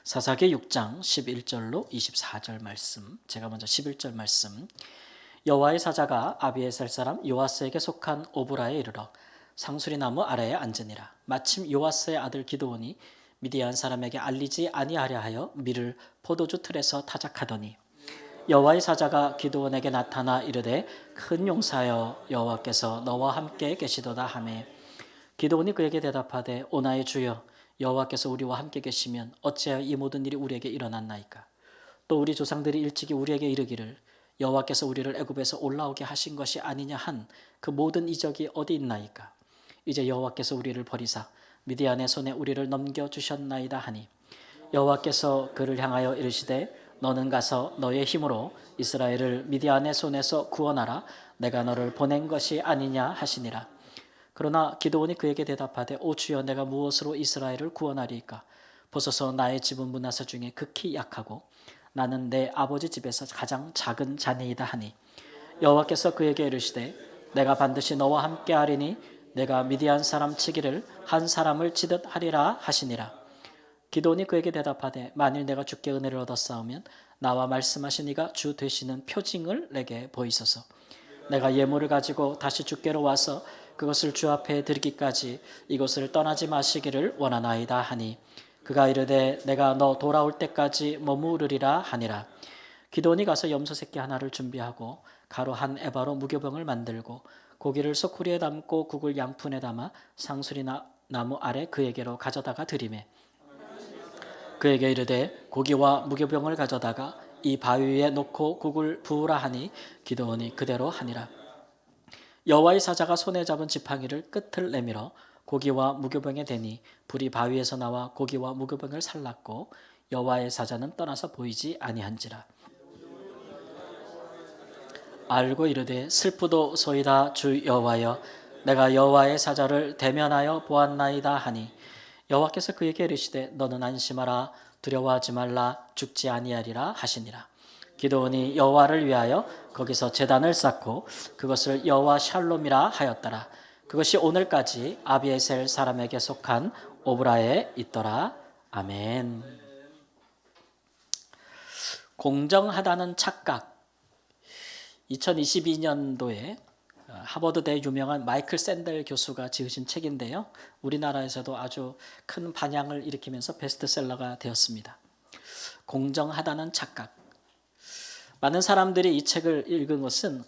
사사기 6장 11절로 24절 말씀, 제가 먼저 11절 말씀. 여호와의 사자가 아비에셀 사람 요아스에게 속한 오브라에 이르러 상수리 나무 아래에 앉으니라. 마침 요아스의 아들 기드온이 미디안 사람에게 알리지 아니하려 하여 밀을 포도주 틀에서 타작하더니 여호와의 사자가 기드온에게 나타나 이르되 큰 용사여 여호와께서 너와 함께 계시도다 하매 기드온이 그에게 대답하되 오나의 주여 여호와께서 우리와 함께 계시면 어찌하여 이 모든 일이 우리에게 일어났나이까. 또 우리 조상들이 일찍이 우리에게 이르기를 여호와께서 우리를 애굽에서 올라오게 하신 것이 아니냐 한 그 모든 이적이 어디 있나이까. 이제 여호와께서 우리를 버리사 미디안의 손에 우리를 넘겨주셨나이다 하니 여호와께서 그를 향하여 이르시되 너는 가서 너의 힘으로 이스라엘을 미디안의 손에서 구원하라. 내가 너를 보낸 것이 아니냐 하시니라. 그러나 기드온이 그에게 대답하되 오 주여 내가 무엇으로 이스라엘을 구원하리이까. 보소서 나의 집은 므낫세 중에 극히 약하고 나는 내 아버지 집에서 가장 작은 자니이다 하니 여호와께서 그에게 이르시되 내가 반드시 너와 함께 하리니 내가 미디안 사람 치기를 한 사람을 치듯 하리라 하시니라. 기드온이 그에게 대답하되 만일 내가 주께 은혜를 얻었사오면 나와 말씀하신 이가 주 되시는 표징을 내게 보이소서. 내가 예물을 가지고 다시 주께로 와서 그것을 주 앞에 드리기까지 이곳을 떠나지 마시기를 원하나이다 하니 그가 이르되 내가 너 돌아올 때까지 머무르리라 하니라. 기드온이 가서 염소 새끼 하나를 준비하고 가루 한 에바로 무교병을 만들고 고기를 소쿠리에 담고 국을 양푼에 담아 상수리 나무 아래 그에게로 가져다가 드리매 그에게 이르되 고기와 무교병을 가져다가 이 바위 위에 놓고 국을 부으라 하니 기드온이 그대로 하니라. 여호와의 사자가 손에 잡은 지팡이를 끝을 내밀어 고기와 무교병에 대니 불이 바위에서 나와 고기와 무교병을 살랐고 여호와의 사자는 떠나서 보이지 아니한지라. 알고 이르되 슬프도소이다 주 여호와여 내가 여호와의 사자를 대면하여 보았나이다 하니 여호와께서 그에게 이르시되 너는 안심하라 두려워하지 말라 죽지 아니하리라 하시니라. 기드온이 여호와를 위하여 거기서 제단을 쌓고 그것을 여호와 샬롬이라 하였더라. 그것이 오늘까지 아비에셀 사람에게 속한 오브라에 있더라. 아멘. 공정하다는 착각. 2022년도에 하버드대 유명한 마이클 샌델 교수가 지으신 책인데요. 우리나라에서도 아주 큰 반향을 일으키면서 베스트셀러가 되었습니다. 공정하다는 착각. 많은 사람들이 이 책을 읽은 것은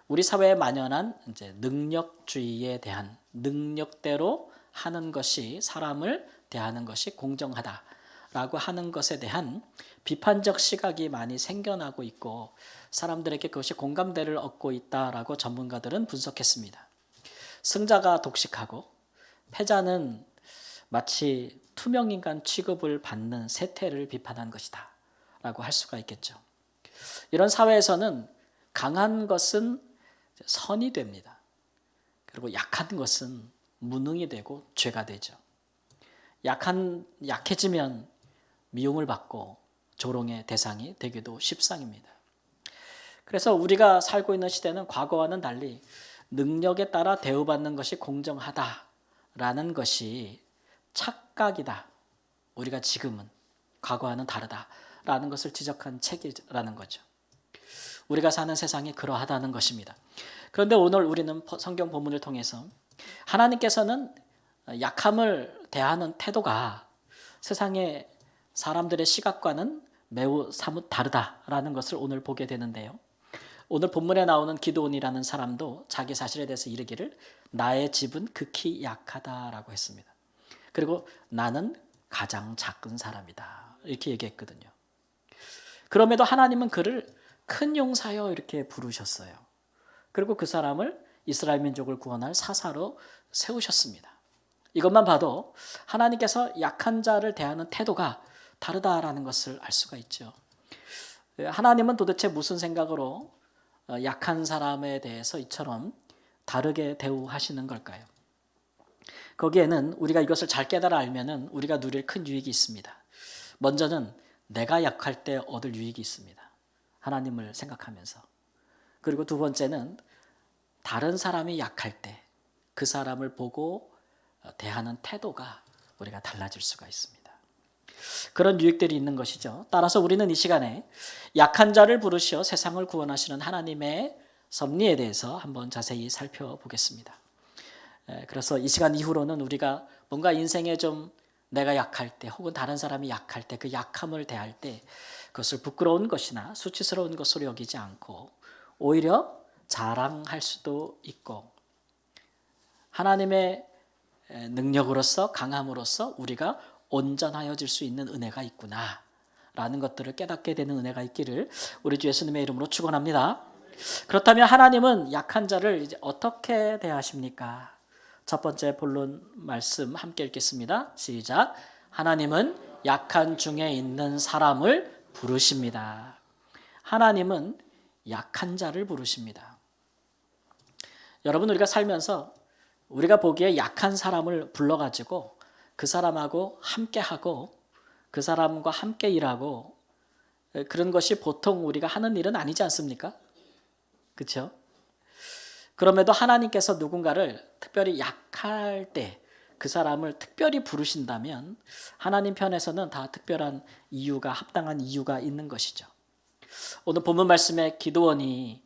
우리 사회에 만연한 이제 능력주의에 대한 능력대로 하는 것이 사람을 대하는 것이 공정하다라고 하는 것에 대한 비판적 시각이 많이 생겨나고 있고 사람들에게 그것이 공감대를 얻고 있다라고 전문가들은 분석했습니다. 승자가 독식하고 패자는 마치 투명인간 취급을 받는 세태를 비판한 것이다 라고 할 수가 있겠죠. 이런 사회에서는 강한 것은 선이 됩니다. 그리고 약한 것은 무능이 되고 죄가 되죠. 약해지면 미움을 받고 조롱의 대상이 되기도 십상입니다. 그래서 우리가 살고 있는 시대는 과거와는 달리 능력에 따라 대우받는 것이 공정하다라는 것이 착각이다. 우리가 지금은 과거와는 다르다라는 것을 지적한 책이라는 거죠. 우리가 사는 세상이 그러하다는 것입니다. 그런데 오늘 우리는 성경 본문을 통해서 하나님께서는 약함을 대하는 태도가 세상의 사람들의 시각과는 매우 사뭇 다르다라는 것을 오늘 보게 되는데요. 오늘 본문에 나오는 기드온이라는 사람도 자기 사실에 대해서 이르기를 나의 집은 극히 약하다라고 했습니다. 그리고 나는 가장 작은 사람이다 이렇게 얘기했거든요. 그럼에도 하나님은 그를 큰 용사여 이렇게 부르셨어요. 그리고 그 사람을 이스라엘 민족을 구원할 사사로 세우셨습니다. 이것만 봐도 하나님께서 약한 자를 대하는 태도가 다르다라는 것을 알 수가 있죠. 하나님은 도대체 무슨 생각으로 약한 사람에 대해서 이처럼 다르게 대우하시는 걸까요? 거기에는 우리가 이것을 잘 깨달아 알면은 우리가 누릴 큰 유익이 있습니다. 먼저는 내가 약할 때 얻을 유익이 있습니다. 하나님을 생각하면서. 그리고 두 번째는 다른 사람이 약할 때 그 사람을 보고 대하는 태도가 우리가 달라질 수가 있습니다. 그런 유익들이 있는 것이죠. 따라서 우리는 이 시간에 약한 자를 부르시어 세상을 구원하시는 하나님의 섭리에 대해서 한번 자세히 살펴보겠습니다. 그래서 이 시간 이후로는 우리가 뭔가 인생에 좀 내가 약할 때 혹은 다른 사람이 약할 때 그 약함을 대할 때 그것을 부끄러운 것이나 수치스러운 것으로 여기지 않고 오히려 자랑할 수도 있고 하나님의 능력으로서 강함으로써 우리가 온전하여질 수 있는 은혜가 있구나 라는 것들을 깨닫게 되는 은혜가 있기를 우리 주 예수님의 이름으로 축원합니다. 그렇다면 하나님은 약한 자를 이제 어떻게 대하십니까? 첫 번째 본론 말씀 함께 읽겠습니다. 시작. 하나님은 약한 중에 있는 사람을 부르십니다. 하나님은 약한 자를 부르십니다. 여러분, 우리가 살면서 우리가 보기에 약한 사람을 불러가지고 그 사람하고 함께하고 그 사람과 함께 일하고 그런 것이 보통 우리가 하는 일은 아니지 않습니까? 그렇죠? 그럼에도 하나님께서 누군가를 특별히 약할 때 그 사람을 특별히 부르신다면 하나님 편에서는 다 특별한 이유가 합당한 이유가 있는 것이죠. 오늘 본문 말씀에 기드온이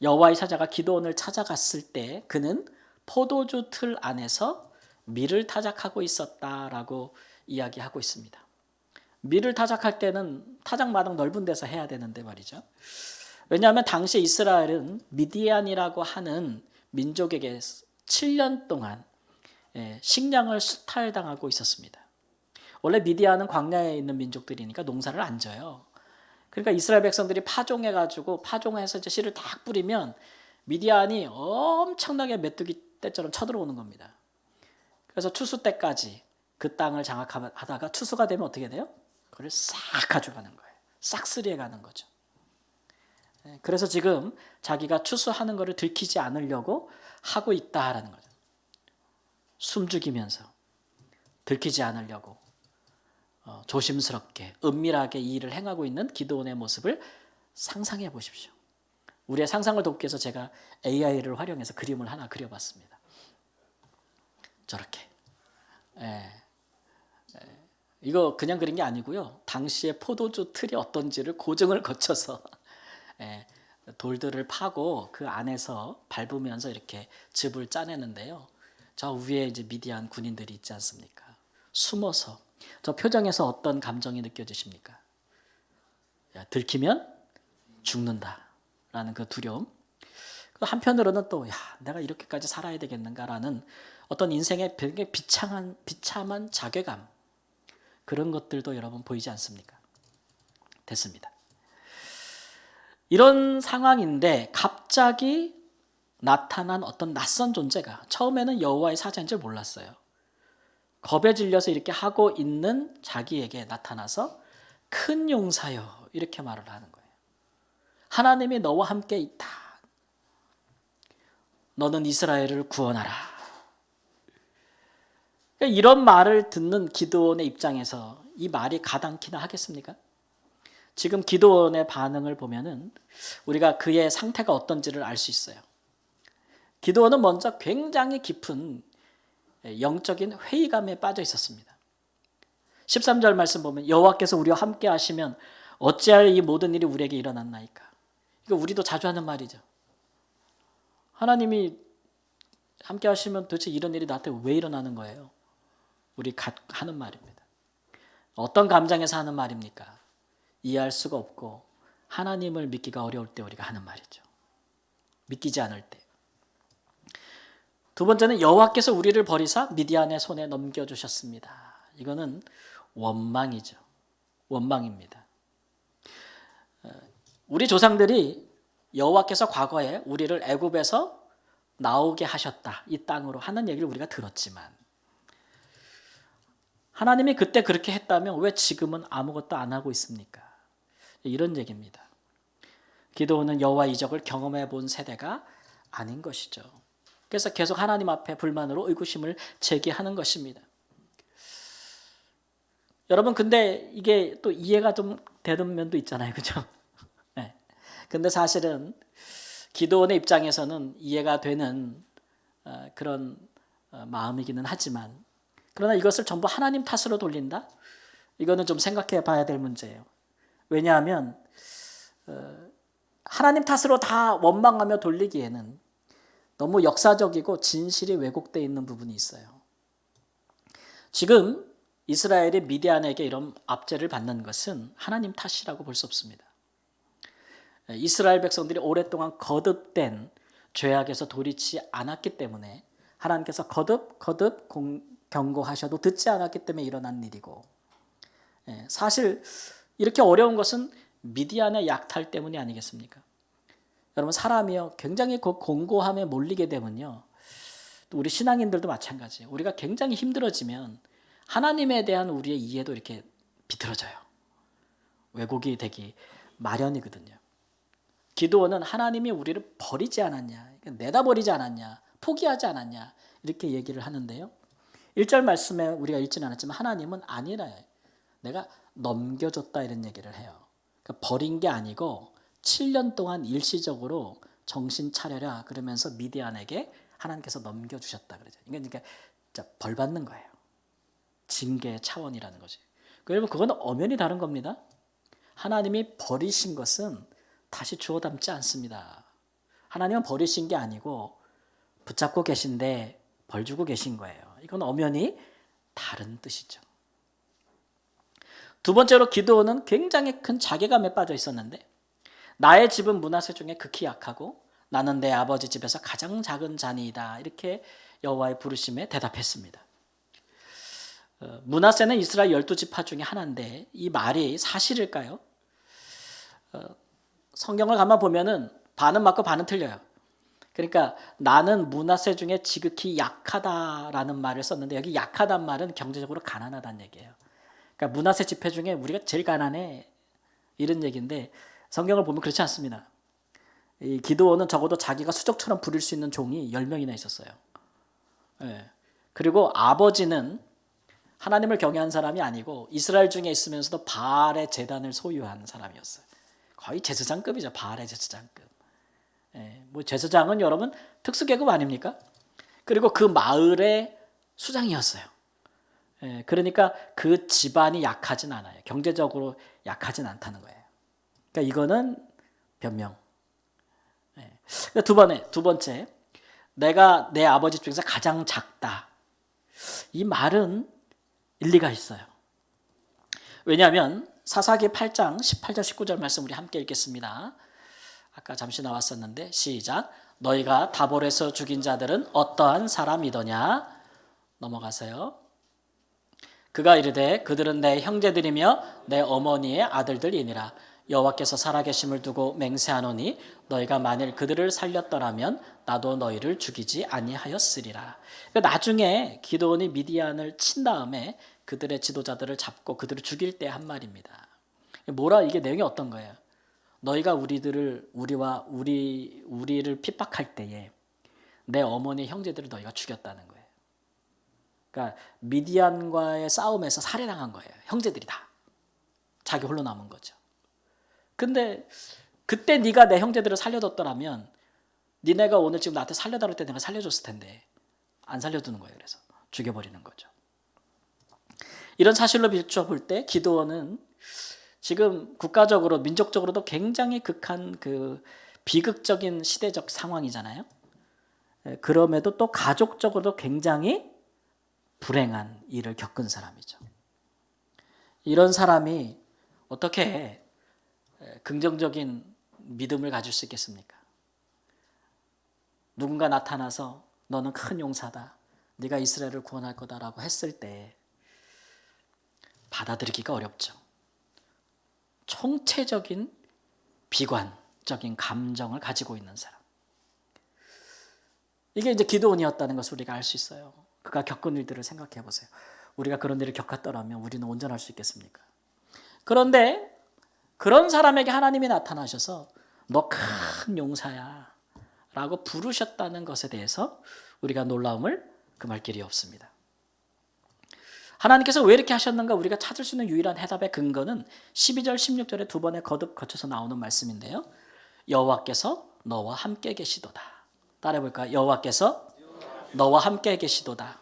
여호와의 사자가 기드온을 찾아갔을 때 그는 포도주 틀 안에서 밀을 타작하고 있었다라고 이야기하고 있습니다. 밀을 타작할 때는 타작마당 넓은 데서 해야 되는데 말이죠. 왜냐하면 당시 이스라엘은 미디안이라고 하는 민족에게 7년 동안 식량을 수탈당하고 있었습니다. 원래 미디안은 광야에 있는 민족들이니까 농사를 안 져요. 그러니까 이스라엘 백성들이 파종해가지고 파종해서 이제 씨를 딱 뿌리면 미디안이 엄청나게 메뚜기 떼처럼 쳐들어오는 겁니다. 그래서 추수 때까지 그 땅을 장악하다가 추수가 되면 어떻게 돼요? 그걸 싹 가져가는 거예요. 싹쓸이해 가는 거죠. 그래서 지금 자기가 추수하는 것을 들키지 않으려고 하고 있다라는 거죠. 숨죽이면서 들키지 않으려고 조심스럽게 은밀하게 이 일을 행하고 있는 기드온의 모습을 상상해 보십시오. 우리의 상상을 돕기 위해서 제가 AI를 활용해서 그림을 하나 그려봤습니다. 저렇게. 이거 그냥 그린 게 아니고요. 당시에 포도주 틀이 어떤지를 고증을 거쳐서 돌들을 파고 그 안에서 밟으면서 이렇게 즙을 짜내는데요. 저 위에 이제 미디안 군인들이 있지 않습니까? 숨어서 저 표정에서 어떤 감정이 느껴지십니까? 야, 들키면 죽는다라는 그 두려움. 한편으로는 또 야, 내가 이렇게까지 살아야 되겠는가라는 어떤 인생의 굉장히 비참한 자괴감, 그런 것들도 여러분 보이지 않습니까? 됐습니다. 이런 상황인데 갑자기 나타난 어떤 낯선 존재가 처음에는 여호와의 사자인 줄 몰랐어요. 겁에 질려서 이렇게 하고 있는 자기에게 나타나서 큰 용사여 이렇게 말을 하는 거예요. 하나님이 너와 함께 있다. 너는 이스라엘을 구원하라. 이런 말을 듣는 기드온의 입장에서 이 말이 가당키나 하겠습니까? 지금 기드온의 반응을 보면은 우리가 그의 상태가 어떤지를 알 수 있어요. 기드온은 먼저 굉장히 깊은 영적인 회의감에 빠져 있었습니다. 13절 말씀 보면 여호와께서 우리와 함께 하시면 어찌하여 이 모든 일이 우리에게 일어났나이까. 이거 우리도 자주 하는 말이죠. 하나님이 함께 하시면 도대체 이런 일이 나한테 왜 일어나는 거예요? 우리 하는 말입니다. 어떤 감정에서 하는 말입니까? 이해할 수가 없고 하나님을 믿기가 어려울 때 우리가 하는 말이죠. 믿기지 않을 때. 두 번째는 여호와께서 우리를 버리사 미디안의 손에 넘겨주셨습니다. 이거는 원망이죠. 원망입니다. 우리 조상들이 여호와께서 과거에 우리를 애굽에서 나오게 하셨다. 이 땅으로 하는 얘기를 우리가 들었지만 하나님이 그때 그렇게 했다면 왜 지금은 아무것도 안 하고 있습니까? 이런 얘기입니다. 기드온은 여호와 이적을 경험해 본 세대가 아닌 것이죠. 그래서 계속 하나님 앞에 불만으로 의구심을 제기하는 것입니다. 여러분, 근데 이게 또 이해가 좀 되는 면도 있잖아요. 그죠? 네. 근데 사실은 기드온의 입장에서는 이해가 되는 그런 마음이기는 하지만 그러나 이것을 전부 하나님 탓으로 돌린다? 이거는 좀 생각해 봐야 될 문제예요. 왜냐하면 하나님 탓으로 다 원망하며 돌리기에는 너무 역사적이고 진실이 왜곡되어 있는 부분이 있어요. 지금 이스라엘이 미디안에게 이런 압제를 받는 것은 하나님 탓이라고 볼 수 없습니다. 이스라엘 백성들이 오랫동안 거듭된 죄악에서 돌이치 않았기 때문에 하나님께서 거듭 경고하셔도 듣지 않았기 때문에 일어난 일이고, 사실 이렇게 어려운 것은 미디안의 약탈 때문이 아니겠습니까? 여러분, 사람이요 굉장히 그 공고함에 몰리게 되면요, 또 우리 신앙인들도 마찬가지예요. 우리가 굉장히 힘들어지면 하나님에 대한 우리의 이해도 이렇게 비틀어져요. 왜곡이 되기 마련이거든요. 기도원은 하나님이 우리를 버리지 않았냐, 내다버리지 않았냐, 포기하지 않았냐, 이렇게 얘기를 하는데요. 1절 말씀에 우리가 읽지는 않았지만 하나님은 아니라 내가 넘겨줬다 이런 얘기를 해요. 그러니까 버린 게 아니고 7년 동안 일시적으로 정신 차려라 그러면서 미디안에게 하나님께서 넘겨주셨다 그러죠. 그러니까 벌 받는 거예요. 징계의 차원이라는 거지. 여러분, 그건 엄연히 다른 겁니다. 하나님이 버리신 것은 다시 주워 담지 않습니다. 하나님은 버리신 게 아니고 붙잡고 계신데 벌 주고 계신 거예요. 이건 엄연히 다른 뜻이죠. 두 번째로 기드온은 굉장히 큰 자괴감에 빠져 있었는데, 나의 집은 므낫세 중에 극히 약하고 나는 내 아버지 집에서 가장 작은 자니이다, 이렇게 여호와의 부르심에 대답했습니다. 므낫세는 이스라엘 12지파 중에 하나인데 이 말이 사실일까요? 성경을 가만 보면은 반은 맞고 반은 틀려요. 그러니까 나는 므낫세 중에 지극히 약하다라는 말을 썼는데, 여기 약하다는 말은 경제적으로 가난하다는 얘기예요. 그러니까 므낫세 지파 중에 우리가 제일 가난해, 이런 얘기인데 성경을 보면 그렇지 않습니다. 이 기드온은 적어도 자기가 수족처럼 부릴 수 있는 종이 10명이나 있었어요. 그리고 아버지는 하나님을 경외한 사람이 아니고 이스라엘 중에 있으면서도 바알의 제단을 소유한 사람이었어요. 거의 제사장급이죠. 바알의 제사장급. 뭐 제사장은 여러분 특수계급 아닙니까? 그리고 그 마을의 수장이었어요. 그러니까 그 집안이 약하진 않아요. 경제적으로 약하진 않다는 거예요. 그러니까 이거는 변명. 두 번째, 내가 내 아버지 중에서 가장 작다. 이 말은 일리가 있어요. 왜냐하면 사사기 8장 18절 19절 말씀 우리 함께 읽겠습니다. 아까 잠시 나왔었는데 시작. 너희가 다볼에서 죽인 자들은 어떠한 사람이더냐? 넘어가세요. 그가 이르되 그들은 내 형제들이며 내 어머니의 아들들이니라. 여호와께서 살아계심을 두고 맹세하노니 너희가 만일 그들을 살렸더라면 나도 너희를 죽이지 아니하였으리라. 그러니까 나중에 기드온이 미디안을 친 다음에 그들의 지도자들을 잡고 그들을 죽일 때 한 말입니다. 이게 내용이 어떤 거예요? 너희가 우리를 핍박할 때에 내 어머니 형제들을 너희가 죽였다는 거예요. 그러니까 미디안과의 싸움에서 살해당한 거예요. 형제들이 다. 자기 홀로 남은 거죠. 근데 그때 네가 내 형제들을 살려뒀더라면 니네가 오늘 지금 나한테 살려달을 때 내가 살려줬을 텐데 안 살려두는 거예요. 그래서 죽여버리는 거죠. 이런 사실로 비춰볼 때 기드온은 지금 국가적으로 민족적으로도 굉장히 극한 그 비극적인 시대적 상황이잖아요. 그럼에도 또 가족적으로도 굉장히 불행한 일을 겪은 사람이죠. 이런 사람이 어떻게 긍정적인 믿음을 가질 수 있겠습니까? 누군가 나타나서 너는 큰 용사다, 네가 이스라엘을 구원할 거다라고 했을 때 받아들이기가 어렵죠. 총체적인 비관적인 감정을 가지고 있는 사람. 이게 이제 기드온이었다는 것을 우리가 알 수 있어요. 그가 겪은 일들을 생각해 보세요. 우리가 그런 일을 겪었더라면 우리는 온전할 수 있겠습니까? 그런데 그런 사람에게 하나님이 나타나셔서 너 큰 용사야 라고 부르셨다는 것에 대해서 우리가 놀라움을 금할 길이 없습니다. 하나님께서 왜 이렇게 하셨는가 우리가 찾을 수 있는 유일한 해답의 근거는 12절 16절에 두 번에 거듭 거쳐서 나오는 말씀인데요. 여호와께서 너와 함께 계시도다. 따라해볼까요? 여호와께서 너와 함께 계시도다.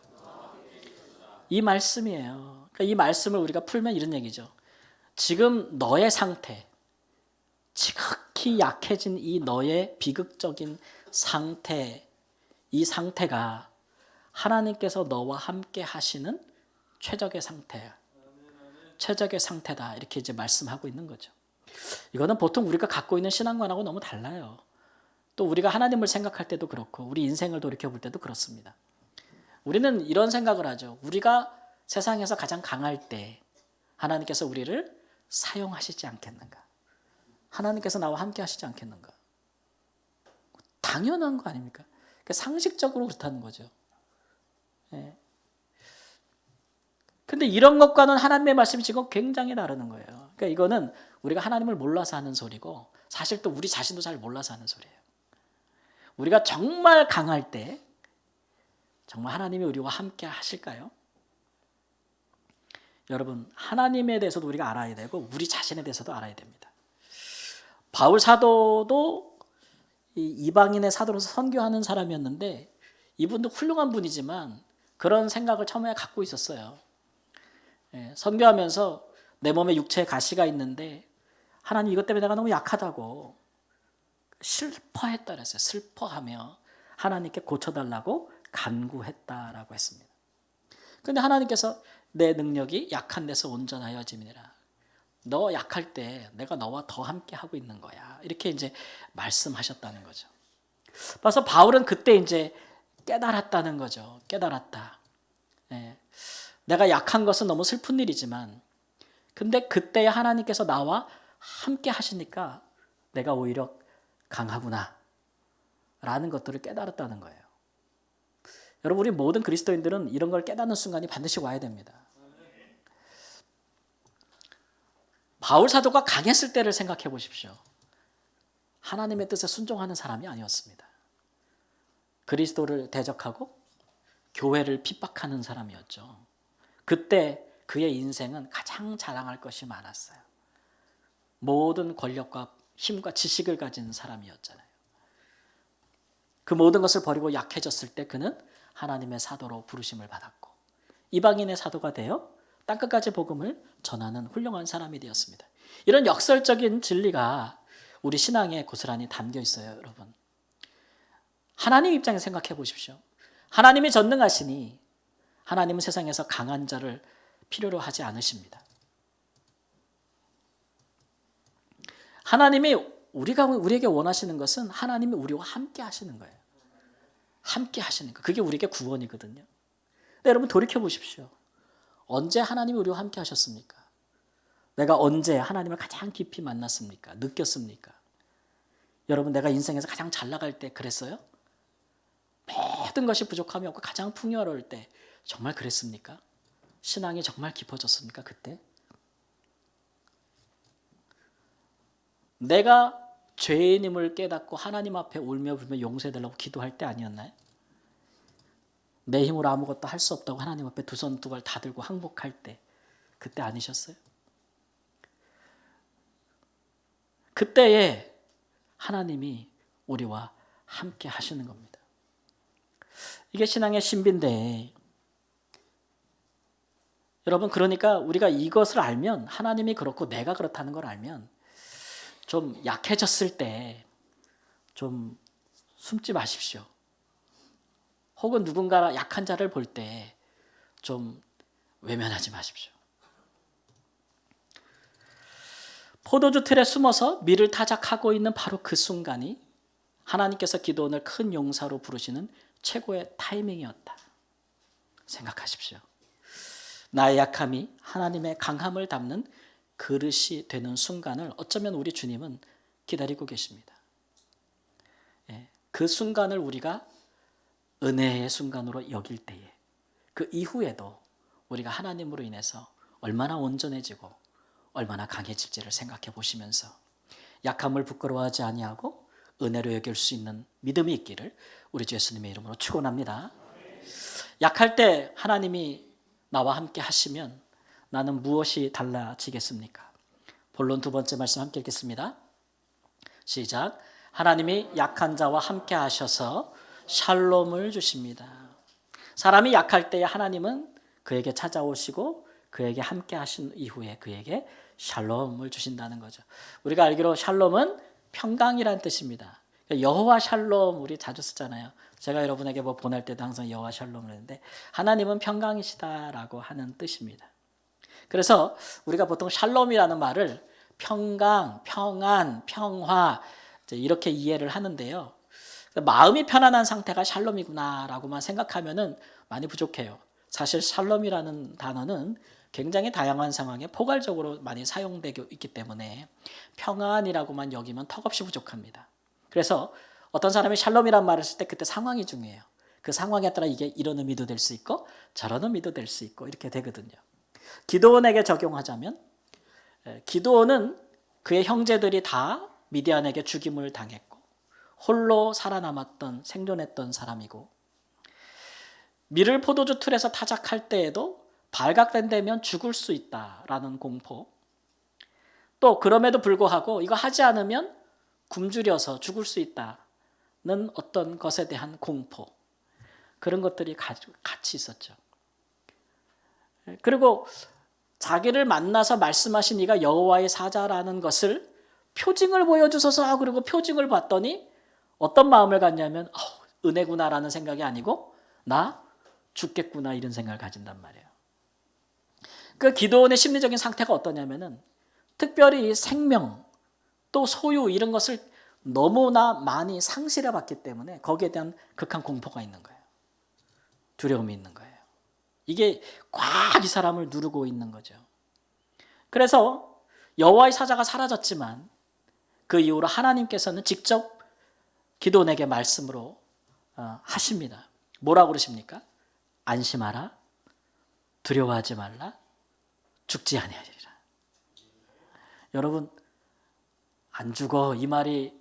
이 말씀이에요. 이 말씀을 우리가 풀면 이런 얘기죠. 지금 너의 상태, 지극히 약해진 이 너의 비극적인 상태, 이 상태가 하나님께서 너와 함께 하시는 최적의 상태야. 최적의 상태다. 이렇게 이제 말씀하고 있는 거죠. 이거는 보통 우리가 갖고 있는 신앙관하고 너무 달라요. 또 우리가 하나님을 생각할 때도 그렇고 우리 인생을 돌이켜 볼 때도 그렇습니다. 우리는 이런 생각을 하죠. 우리가 세상에서 가장 강할 때 하나님께서 우리를 사용하시지 않겠는가? 하나님께서 나와 함께 하시지 않겠는가? 당연한 거 아닙니까? 상식적으로 그렇다는 거죠. 예. 근데 이런 것과는 하나님의 말씀이 지금 굉장히 다르는 거예요. 그러니까 이거는 우리가 하나님을 몰라서 하는 소리고 사실 또 우리 자신도 잘 몰라서 하는 소리예요. 우리가 정말 강할 때 정말 하나님이 우리와 함께 하실까요? 여러분, 하나님에 대해서도 우리가 알아야 되고 우리 자신에 대해서도 알아야 됩니다. 바울 사도도 이방인의 사도로서 선교하는 사람이었는데 이분도 훌륭한 분이지만 그런 생각을 처음에 갖고 있었어요. 선교하면서 내 몸에 육체에 가시가 있는데 하나님 이것 때문에 내가 너무 약하다고 슬퍼했다 그랬어요. 슬퍼하며 하나님께 고쳐달라고 간구했다라고 했습니다. 그런데 하나님께서 내 능력이 약한 데서 온전하여짐이니라. 너 약할 때 내가 너와 더 함께 하고 있는 거야. 이렇게 이제 말씀하셨다는 거죠. 그래서 바울은 그때 이제 깨달았다는 거죠. 깨달았다. 내가 약한 것은 너무 슬픈 일이지만 근데 그때 하나님께서 나와 함께 하시니까 내가 오히려 강하구나 라는 것들을 깨달았다는 거예요. 여러분, 우리 모든 그리스도인들은 이런 걸 깨닫는 순간이 반드시 와야 됩니다. 바울 사도가 강했을 때를 생각해 보십시오. 하나님의 뜻에 순종하는 사람이 아니었습니다. 그리스도를 대적하고 교회를 핍박하는 사람이었죠. 그때 그의 인생은 가장 자랑할 것이 많았어요. 모든 권력과 힘과 지식을 가진 사람이었잖아요. 그 모든 것을 버리고 약해졌을 때 그는 하나님의 사도로 부르심을 받았고 이방인의 사도가 되어 땅끝까지 복음을 전하는 훌륭한 사람이 되었습니다. 이런 역설적인 진리가 우리 신앙에 고스란히 담겨 있어요, 여러분. 하나님 입장에서 생각해 보십시오. 하나님이 전능하시니 하나님은 세상에서 강한 자를 필요로 하지 않으십니다. 하나님이 우리에게 원하시는 것은 하나님이 우리와 함께 하시는 거예요. 함께 하시는 거. 그게 우리에게 구원이거든요. 근데 여러분 돌이켜 보십시오. 언제 하나님이 우리와 함께 하셨습니까? 내가 언제 하나님을 가장 깊이 만났습니까? 느꼈습니까? 여러분, 내가 인생에서 가장 잘 나갈 때 그랬어요? 모든 것이 부족함이 없고 가장 풍요로울 때 정말 그랬습니까? 신앙이 정말 깊어졌습니까? 그때? 내가 죄인임을 깨닫고 하나님 앞에 울며 불며 용서해달라고 기도할 때 아니었나요? 내 힘으로 아무것도 할 수 없다고 하나님 앞에 두 손 두 발 다 들고 항복할 때 그때 아니셨어요? 그때에 하나님이 우리와 함께 하시는 겁니다. 이게 신앙의 신비인데 여러분, 그러니까 우리가 이것을 알면 하나님이 그렇고 내가 그렇다는 걸 알면 좀 약해졌을 때 좀 숨지 마십시오. 혹은 누군가 약한 자를 볼 때 좀 외면하지 마십시오. 포도주 틀에 숨어서 밀을 타작하고 있는 바로 그 순간이 하나님께서 기도원을 큰 용사로 부르시는 최고의 타이밍이었다. 생각하십시오. 나의 약함이 하나님의 강함을 담는 그릇이 되는 순간을 어쩌면 우리 주님은 기다리고 계십니다. 그 순간을 우리가 은혜의 순간으로 여길 때에 그 이후에도 우리가 하나님으로 인해서 얼마나 온전해지고 얼마나 강해질지를 생각해 보시면서 약함을 부끄러워하지 아니하고 은혜로 여길 수 있는 믿음이 있기를 우리 주 예수님의 이름으로 축원합니다. 약할 때 하나님이 나와 함께 하시면 나는 무엇이 달라지겠습니까? 본론 두 번째 말씀 함께 읽겠습니다. 시작. 하나님이 약한 자와 함께 하셔서 샬롬을 주십니다. 사람이 약할 때에 하나님은 그에게 찾아오시고 그에게 함께 하신 이후에 그에게 샬롬을 주신다는 거죠. 우리가 알기로 샬롬은 평강이란 뜻입니다. 여호와 샬롬 우리 자주 쓰잖아요. 제가 여러분에게 뭐 보낼 때도 항상 여호와 샬롬을 하는데 하나님은 평강이시다라고 하는 뜻입니다. 그래서 우리가 보통 샬롬이라는 말을 평강, 평안, 평화 이렇게 이해를 하는데요. 마음이 편안한 상태가 샬롬이구나라고만 생각하면은 많이 부족해요. 사실 샬롬이라는 단어는 굉장히 다양한 상황에 포괄적으로 많이 사용되고 있기 때문에 평안이라고만 여기면 턱없이 부족합니다. 그래서 어떤 사람이 샬롬이란 말을 쓸 때 그때 상황이 중요해요. 그 상황에 따라 이게 이런 의미도 될 수 있고 저런 의미도 될 수 있고 이렇게 되거든요. 기드온에게 적용하자면 기드온은 그의 형제들이 다 미디안에게 죽임을 당했고 홀로 살아남았던 생존했던 사람이고 밀을 포도주 틀에서 타작할 때에도 발각된다면 죽을 수 있다라는 공포, 또 그럼에도 불구하고 이거 하지 않으면 굶주려서 죽을 수 있다는 어떤 것에 대한 공포, 그런 것들이 같이 있었죠. 그리고 자기를 만나서 말씀하신 이가 여호와의 사자라는 것을 표징을 보여주소서. 그리고 표징을 봤더니 어떤 마음을 갖냐면 은혜구나라는 생각이 아니고 나 죽겠구나 이런 생각을 가진단 말이에요. 그 기드온의 심리적인 상태가 어떠냐면은 특별히 생명 또 소유 이런 것을 너무나 많이 상실해 봤기 때문에 거기에 대한 극한 공포가 있는 거예요. 두려움이 있는 거예요. 이게 꽉 이 사람을 누르고 있는 거죠. 그래서 여호와의 사자가 사라졌지만 그 이후로 하나님께서는 직접 기드온에게 말씀으로 하십니다. 뭐라고 그러십니까? 안심하라, 두려워하지 말라, 죽지 아니하리라. 여러분 안 죽어 이 말이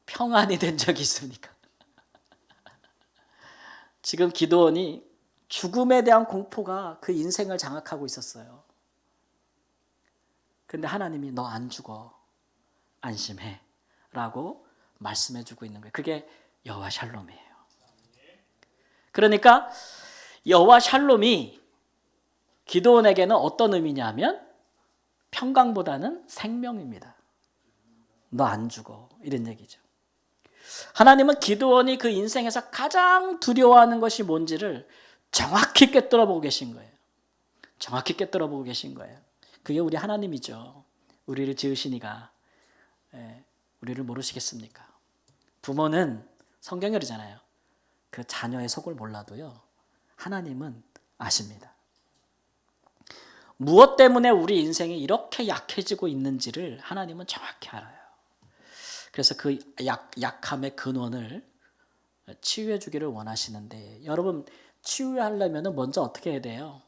평안이 된 적이 있습니까? 지금 기드온이 죽음에 대한 공포가 그 인생을 장악하고 있었어요. 근데 하나님이 너 안 죽어 안심해 라고 말씀해 주고 있는 거예요. 그게 여호와 샬롬이에요. 그러니까 여호와 샬롬이 기드온에게는 어떤 의미냐면 평강보다는 생명입니다. 너 안 죽어 이런 얘기죠. 하나님은 기드온이 그 인생에서 가장 두려워하는 것이 뭔지를 정확히 꿰뚫어 보고 계신 거예요. 정확히 꿰뚫어 보고 계신 거예요. 그게 우리 하나님이죠. 우리를 지으신 이가 우리를 모르시겠습니까? 부모는 성경에 그러잖아요. 그 자녀의 속을 몰라도요. 하나님은 아십니다. 무엇 때문에 우리 인생이 이렇게 약해지고 있는지를 하나님은 정확히 알아요. 그래서 그 약함의 근원을 치유해 주기를 원하시는데 여러분 치유하려면 먼저 어떻게 해야 돼요?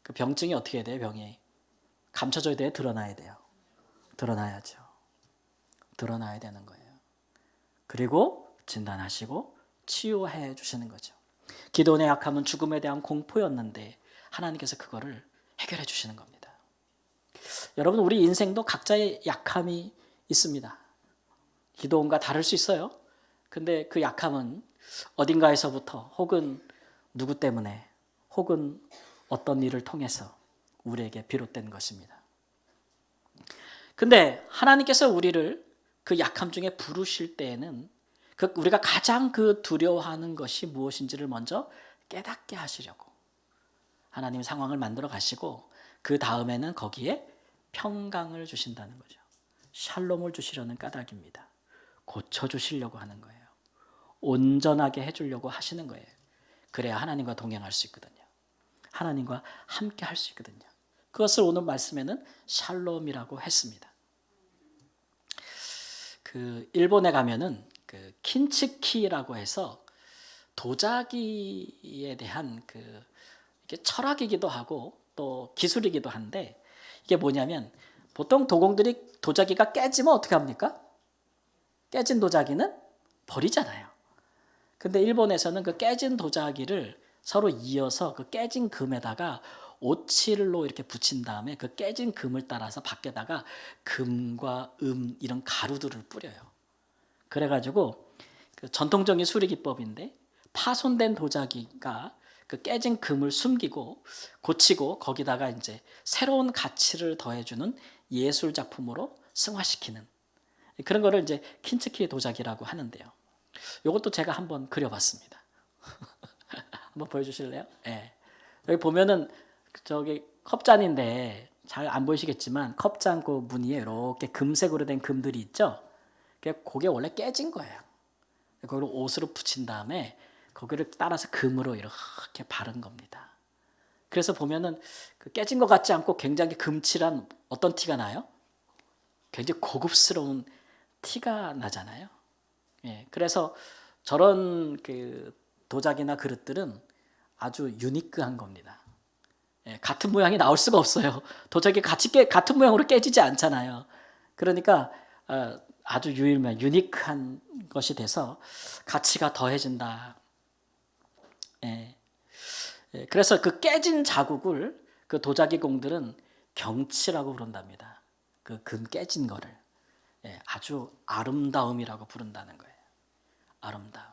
그 병증이 어떻게 해야 돼요? 병이 감춰져야 돼요? 드러나야 돼요? 드러나야죠. 드러나야 되는 거예요. 그리고 진단하시고 치유해 주시는 거죠. 기드온의 약함은 죽음에 대한 공포였는데 하나님께서 그거를 해결해 주시는 겁니다. 여러분 우리 인생도 각자의 약함이 있습니다. 기드온과 다를 수 있어요. 근데 그 약함은 어딘가에서부터 혹은 누구 때문에 혹은 어떤 일을 통해서 우리에게 비롯된 것입니다. 근데 하나님께서 우리를 그 약함 중에 부르실 때에는 우리가 가장 그 두려워하는 것이 무엇인지를 먼저 깨닫게 하시려고 하나님 상황을 만들어 가시고 그 다음에는 거기에 평강을 주신다는 거죠. 샬롬을 주시려는 까닭입니다. 고쳐주시려고 하는 거예요. 온전하게 해주려고 하시는 거예요. 그래야 하나님과 동행할 수 있거든요. 하나님과 함께 할 수 있거든요. 그것을 오늘 말씀에는 샬롬이라고 했습니다. 그 일본에 가면은 그 킨츠키라고 해서 도자기에 대한 이게 철학이기도 하고 또 기술이기도 한데 이게 뭐냐면 보통 도공들이 도자기가 깨지면 어떻게 합니까? 깨진 도자기는 버리잖아요. 근데 일본에서는 그 깨진 도자기를 서로 이어서 그 깨진 금에다가 오칠로 이렇게 붙인 다음에 그 깨진 금을 따라서 밖에다가 금과 이런 가루들을 뿌려요. 그래가지고 그 전통적인 수리 기법인데 파손된 도자기가 그 깨진 금을 숨기고 고치고 거기다가 이제 새로운 가치를 더해주는 예술 작품으로 승화시키는 그런 거를 이제 킨츠키 도자기라고 하는데요. 이것도 제가 한번 그려봤습니다. 한번 보여주실래요? 네. 여기 보면은 저기 컵잔인데 잘 안 보이시겠지만 컵잔 그 무늬에 이렇게 금색으로 된 금들이 있죠. 그게 원래 깨진 거예요. 그걸 옷으로 붙인 다음에 거기를 따라서 금으로 이렇게 바른 겁니다. 그래서 보면은 그 깨진 것 같지 않고 굉장히 금칠한 어떤 티가 나요? 굉장히 고급스러운 티가 나잖아요. 예, 그래서 저런 그 도자기나 그릇들은 아주 유니크한 겁니다. 예, 같은 모양이 나올 수가 없어요. 도자기 같은 모양으로 깨지지 않잖아요. 그러니까 아주 유니크한 것이 돼서 가치가 더해진다. 예. 예, 그래서 그 깨진 자국을 그 도자기 공들은 경치라고 부른답니다. 그 금 깨진 거를. 예, 아주 아름다움이라고 부른다는 거예요. 아름다움.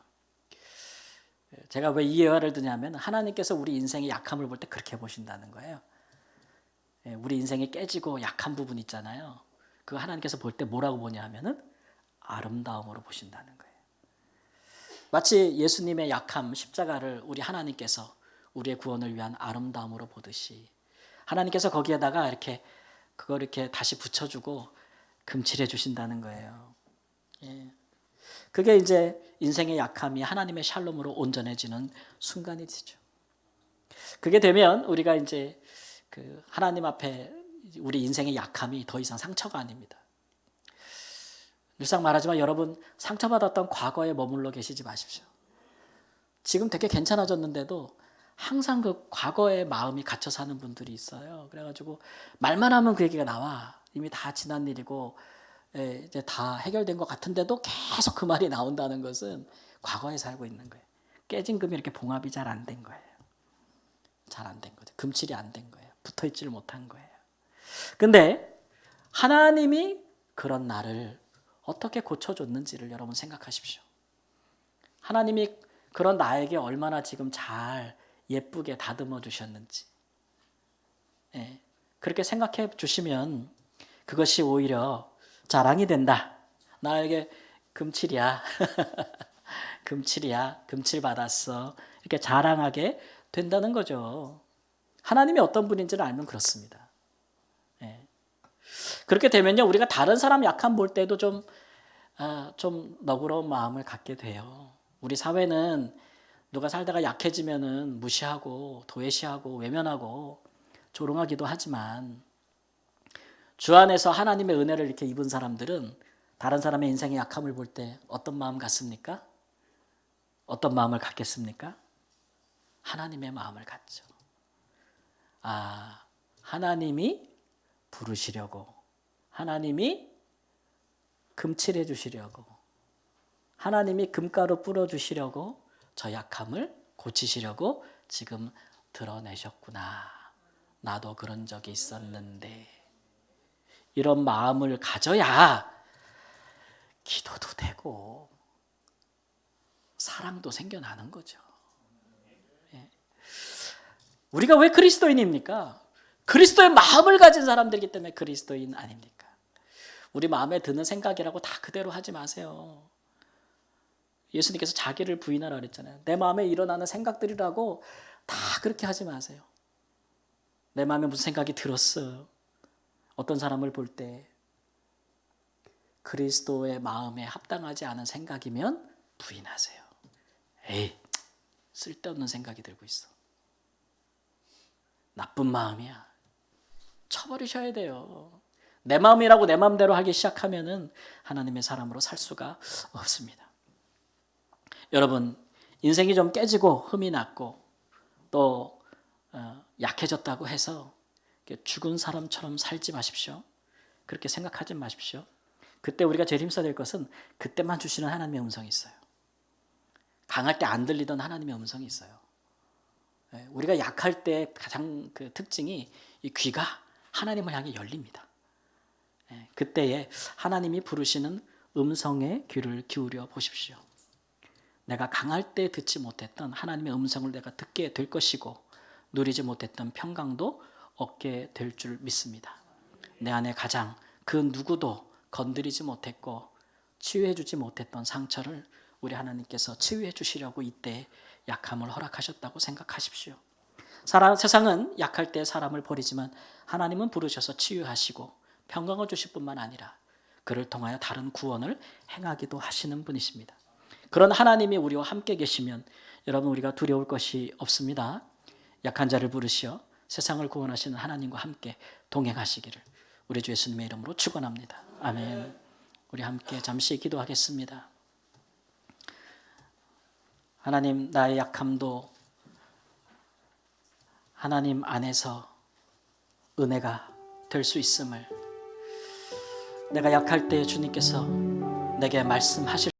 제가 왜 이 예화를 드냐면 하나님께서 우리 인생의 약함을 볼 때 그렇게 보신다는 거예요. 예, 우리 인생에 깨지고 약한 부분 있잖아요. 그 하나님께서 볼 때 뭐라고 보냐 하면은 아름다움으로 보신다는 거예요. 마치 예수님의 약함 십자가를 우리 하나님께서 우리의 구원을 위한 아름다움으로 보듯이 하나님께서 거기에다가 그걸 이렇게 다시 붙여주고 금칠해 주신다는 거예요. 예. 그게 이제 인생의 약함이 하나님의 샬롬으로 온전해지는 순간이 되죠. 그게 되면 우리가 이제 그 하나님 앞에 우리 인생의 약함이 더 이상 상처가 아닙니다. 늘상 말하지만 여러분 상처받았던 과거에 머물러 계시지 마십시오. 지금 되게 괜찮아졌는데도 항상 그 과거의 마음이 갇혀 사는 분들이 있어요. 그래가지고 말만 하면 그 얘기가 나와. 이미 다 지난 일이고 이제 다 해결된 것 같은데도 계속 그 말이 나온다는 것은 과거에 살고 있는 거예요. 깨진 금이 이렇게 봉합이 잘 안 된 거예요. 잘 안 된 거죠. 금칠이 안 된 거예요. 붙어있지를 못한 거예요. 근데 하나님이 그런 나를 어떻게 고쳐줬는지를 여러분 생각하십시오. 하나님이 그런 나에게 얼마나 지금 잘 예쁘게 다듬어 주셨는지. 예, 그렇게 생각해 주시면 그것이 오히려 자랑이 된다. 나에게 금칠이야. 금칠이야. 금칠 받았어. 이렇게 자랑하게 된다는 거죠. 하나님이 어떤 분인지를 알면 그렇습니다. 예. 그렇게 되면요, 우리가 다른 사람 약함 볼 때도 좀 너그러운 마음을 갖게 돼요. 우리 사회는 누가 살다가 약해지면은 무시하고 도외시하고 외면하고 조롱하기도 하지만 주 안에서 하나님의 은혜를 이렇게 입은 사람들은 다른 사람의 인생의 약함을 볼 때 어떤 마음 갖습니까? 어떤 마음을 갖겠습니까? 하나님의 마음을 갖죠. 하나님이 부르시려고, 하나님이 금칠해 주시려고, 하나님이 금가루 뿌려 주시려고 저 약함을 고치시려고 지금 드러내셨구나. 나도 그런 적이 있었는데. 이런 마음을 가져야 기도도 되고 사랑도 생겨나는 거죠. 예. 우리가 왜 그리스도인입니까? 그리스도의 마음을 가진 사람들이기 때문에 그리스도인 아닙니까? 우리 마음에 드는 생각이라고 다 그대로 하지 마세요. 예수님께서 자기를 부인하라 그랬잖아요. 내 마음에 일어나는 생각들이라고 다 그렇게 하지 마세요. 내 마음에 무슨 생각이 들었어요. 어떤 사람을 볼 때 그리스도의 마음에 합당하지 않은 생각이면 부인하세요. 에이, 쓸데없는 생각이 들고 있어. 나쁜 마음이야. 쳐버리셔야 돼요. 내 마음이라고 내 마음대로 하기 시작하면은 하나님의 사람으로 살 수가 없습니다. 여러분, 인생이 좀 깨지고 흠이 났고 또 약해졌다고 해서 죽은 사람처럼 살지 마십시오. 그렇게 생각하지 마십시오. 그때 우리가 제일 힘써야 될 것은 그때만 주시는 하나님의 음성이 있어요. 강할 때 안 들리던 하나님의 음성이 있어요. 우리가 약할 때 가장 그 특징이 이 귀가 하나님을 향해 열립니다. 그때에 하나님이 부르시는 음성에 귀를 기울여 보십시오. 내가 강할 때 듣지 못했던 하나님의 음성을 내가 듣게 될 것이고 누리지 못했던 평강도 얻게 될 줄 믿습니다. 내 안에 가장 그 누구도 건드리지 못했고 치유해 주지 못했던 상처를 우리 하나님께서 치유해 주시려고 이때 약함을 허락하셨다고 생각하십시오. 세상은 약할 때 사람을 버리지만 하나님은 부르셔서 치유하시고 평강을 주실 뿐만 아니라 그를 통하여 다른 구원을 행하기도 하시는 분이십니다. 그런 하나님이 우리와 함께 계시면 여러분 우리가 두려울 것이 없습니다. 약한 자를 부르시어 세상을 구원하시는 하나님과 함께 동행하시기를 우리 주 예수님의 이름으로 축원합니다. 아멘. 우리 함께 잠시 기도하겠습니다. 하나님, 나의 약함도 하나님 안에서 은혜가 될 수 있음을, 내가 약할 때 주님께서 내게 말씀하실